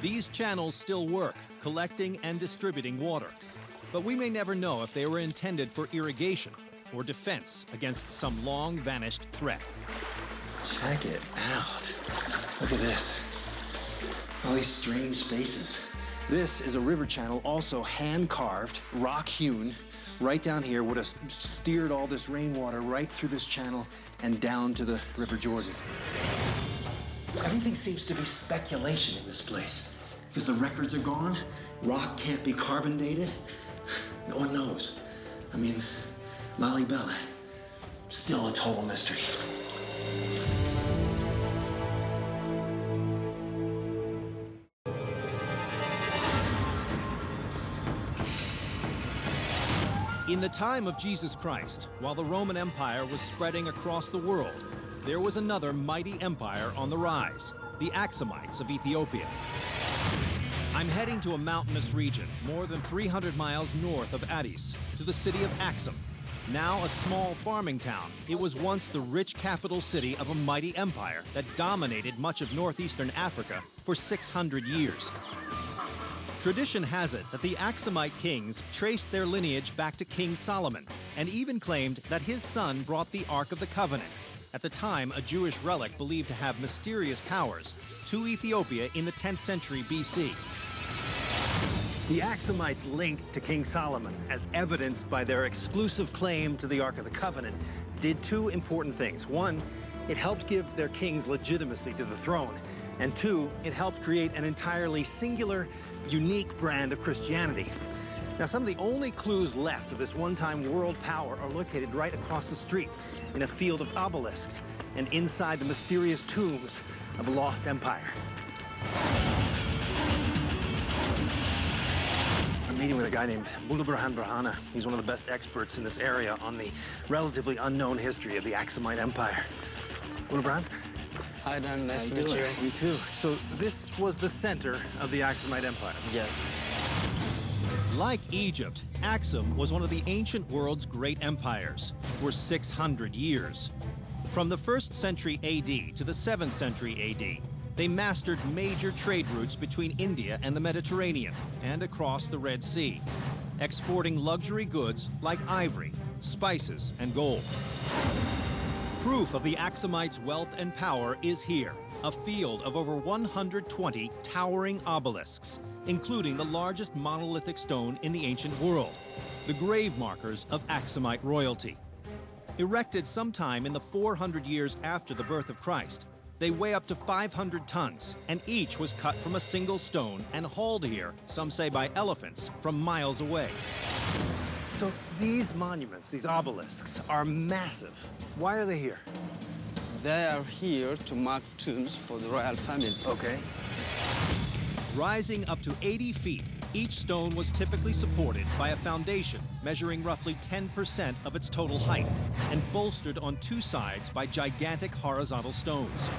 These channels still work, collecting and distributing water. But we may never know if they were intended for irrigation or defense against some long-vanished threat. Check it out. Look at this. All these strange spaces. This is a river channel, also hand-carved, rock-hewn. Right down here would have steered all this rainwater right through this channel and down to the River Jordan. Everything seems to be speculation in this place. Because the records are gone, rock can't be carbon dated. No one knows. I mean, Lalibela, still a total mystery. In the time of Jesus Christ, while the Roman Empire was spreading across the world, there was another mighty empire on the rise, the Axumites of Ethiopia. I'm heading to a mountainous region, more than 300 miles north of Addis, to the city of Axum. Now a small farming town, it was once the rich capital city of a mighty empire that dominated much of northeastern Africa for 600 years. Tradition has it that the Axumite kings traced their lineage back to King Solomon, and even claimed that his son brought the Ark of the Covenant, at the time a Jewish relic believed to have mysterious powers, to Ethiopia in the 10th century BC. The Axumites linked to King Solomon, as evidenced by their exclusive claim to the Ark of the Covenant, did two important things. One, it helped give their kings legitimacy to the throne. And two, it helped create an entirely singular, unique brand of Christianity. Now, some of the only clues left of this one-time world power are located right across the street in a field of obelisks and inside the mysterious tombs of a lost empire. I'm meeting with a guy named Burhan Burhana. He's one of the best experts in this area on the relatively unknown history of the Axumite Empire. Burhan? Hi, Dan. Nice to meet you. You too. So this was the center of the Axumite Empire? Yes. Like Egypt, Axum was one of the ancient world's great empires for 600 years. From the 1st century AD to the 7th century AD, they mastered major trade routes between India and the Mediterranean and across the Red Sea, exporting luxury goods like ivory, spices, and gold. Proof of the Axumites' wealth and power is here, a field of over 120 towering obelisks, including the largest monolithic stone in the ancient world, the grave markers of Axumite royalty. Erected sometime in the 400 years after the birth of Christ, they weigh up to 500 tons, and each was cut from a single stone and hauled here, some say by elephants, from miles away. So these monuments, these obelisks, are massive. Why are they here? They are here to mark tombs for the royal family. Okay. Rising up to 80 feet, each stone was typically supported by a foundation measuring roughly 10% of its total height and bolstered on two sides by gigantic horizontal stones.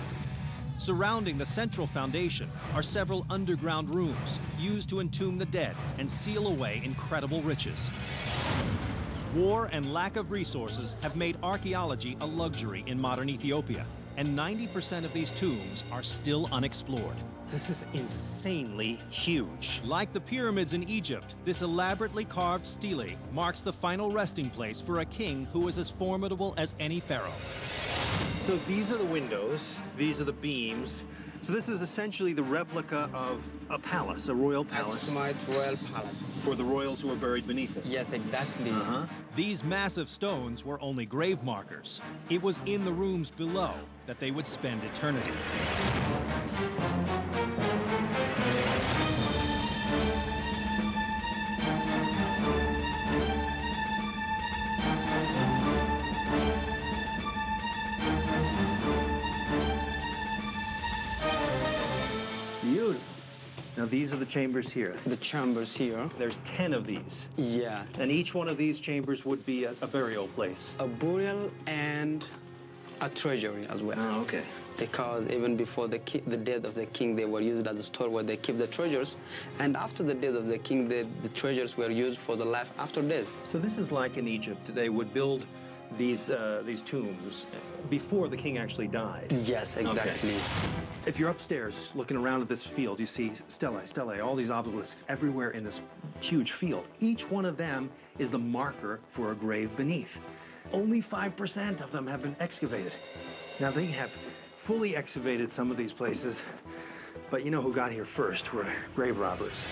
Surrounding the central foundation are several underground rooms used to entomb the dead and seal away incredible riches. War and lack of resources have made archaeology a luxury in modern Ethiopia, and 90% of these tombs are still unexplored. This is insanely huge. Like the pyramids in Egypt, this elaborately carved stele marks the final resting place for a king who was as formidable as any pharaoh. So these are the windows, these are the beams. So this is essentially the replica of a palace, a royal palace. Axumite royal palace. For the royals who are buried beneath it. Yes, exactly. These massive stones were only grave markers. It was in the rooms below that they would spend eternity. Beautiful. Now these are the chambers here. The chambers here. There's 10 of these. Yeah. And each one of these chambers would be a burial place. A burial and a treasury as well. Oh, okay. Because even before the death of the king, they were used as a store where they keep the treasures. And after the death of the king, the treasures were used for the life after death. So this is like in Egypt. They would build these tombs before the king actually died. Yes, exactly. Okay. If you're upstairs looking around at this field, you see stelae, all these obelisks everywhere in this huge field. Each one of them is the marker for a grave beneath. Only 5% of them have been excavated. Now, they have fully excavated some of these places, but you know who got here first were grave robbers.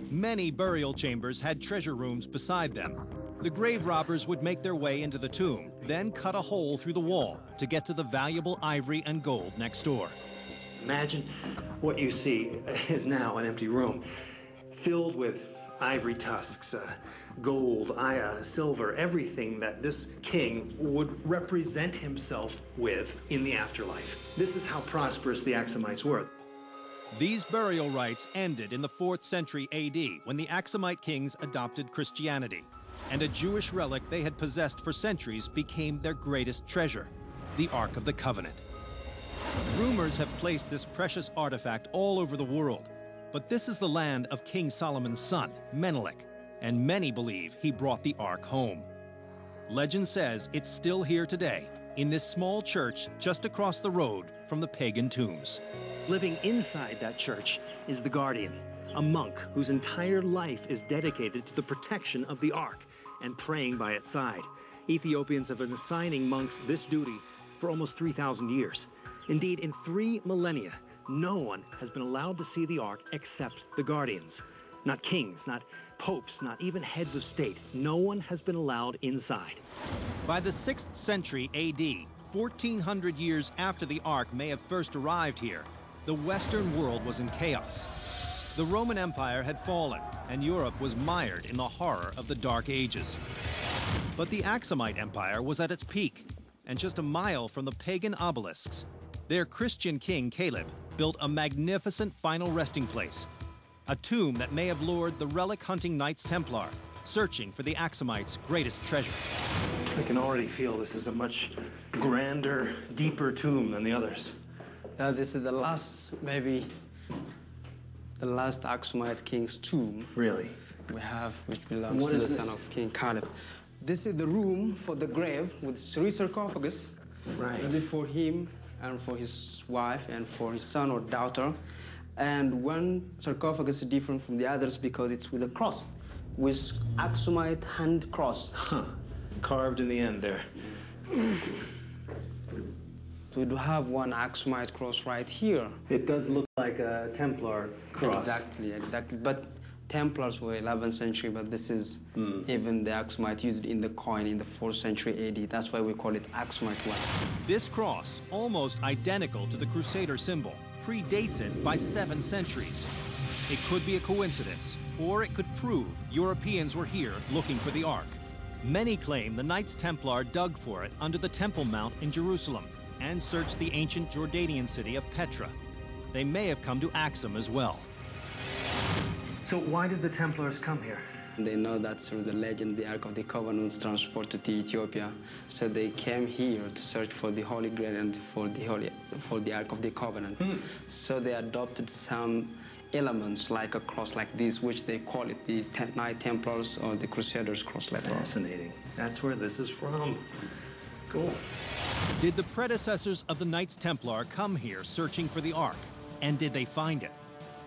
Many burial chambers had treasure rooms beside them. The grave robbers would make their way into the tomb, then cut a hole through the wall to get to the valuable ivory and gold next door. Imagine what you see is now an empty room filled with ivory tusks, gold, silver, everything that this king would represent himself with in the afterlife. This is how prosperous the Axumites were. These burial rites ended in the 4th century AD when the Axumite kings adopted Christianity, and a Jewish relic they had possessed for centuries became their greatest treasure, the Ark of the Covenant. Rumors have placed this precious artifact all over the world, but this is the land of King Solomon's son, Menelik, and many believe he brought the Ark home. Legend says it's still here today, in this small church just across the road from the pagan tombs. Living inside that church is the guardian, a monk whose entire life is dedicated to the protection of the Ark and praying by its side. Ethiopians have been assigning monks this duty for almost 3,000 years. Indeed, in 3 millennia, no one has been allowed to see the Ark except the guardians. Not kings, not popes, not even heads of state. No one has been allowed inside. By the 6th century AD, 1,400 years after the Ark may have first arrived here, the Western world was in chaos. The Roman Empire had fallen, and Europe was mired in the horror of the Dark Ages. But the Axumite Empire was at its peak, and just a mile from the pagan obelisks, their Christian king Caleb built a magnificent final resting place, a tomb that may have lured the relic-hunting Knights Templar, searching for the Axumites' greatest treasure. I can already feel this is a much grander, deeper tomb than the others. This is the last, maybe, the last Axumite king's tomb. Really? We have, which belongs to the son of King Caleb. This is the room for the grave with 3 sarcophagus. Right. Ready for him and for his wife and for his son or daughter. And one sarcophagus is different from the others because it's with a cross, with Axumite hand cross. Huh. Carved in the end there. We do have one Axumite cross right here. It does look like a Templar cross. Exactly. But Templars were 11th century, but this is even the Axumite used in the coin in the 4th century AD. That's why we call it Axumite one. This cross, almost identical to the Crusader symbol, predates it by 7 centuries. It could be a coincidence, or it could prove Europeans were here looking for the Ark. Many claim the Knights Templar dug for it under the Temple Mount in Jerusalem and searched the ancient Jordanian city of Petra. They may have come to Axum as well. So why did the Templars come here? They know that through the legend, the Ark of the Covenant was transported to Ethiopia. So they came here to search for the Holy Grail and for the Ark of the Covenant. So they adopted some elements like a cross like this, which they call it the Knight Templars or the Crusaders cross later on. Fascinating. That's where this is from. Cool. Did the predecessors of the Knights Templar come here searching for the Ark? And did they find it?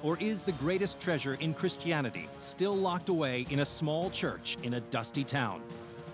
Or is the greatest treasure in Christianity still locked away in a small church in a dusty town?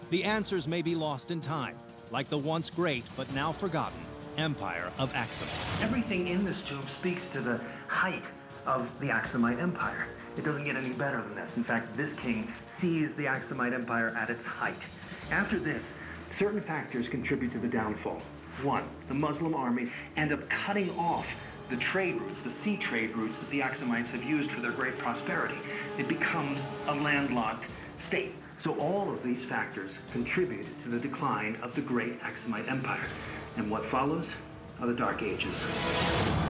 The answers may be lost in time, like the once great but now forgotten Empire of Axum. Everything in this tomb speaks to the height of the Axumite Empire. It doesn't get any better than this. In fact, this king sees the Axumite Empire at its height. After this, certain factors contribute to the downfall. 1, the Muslim armies end up cutting off the trade routes, the sea trade routes that the Axumites have used for their great prosperity. It becomes a landlocked state. So all of these factors contribute to the decline of the great Axumite Empire. And what follows are the Dark Ages.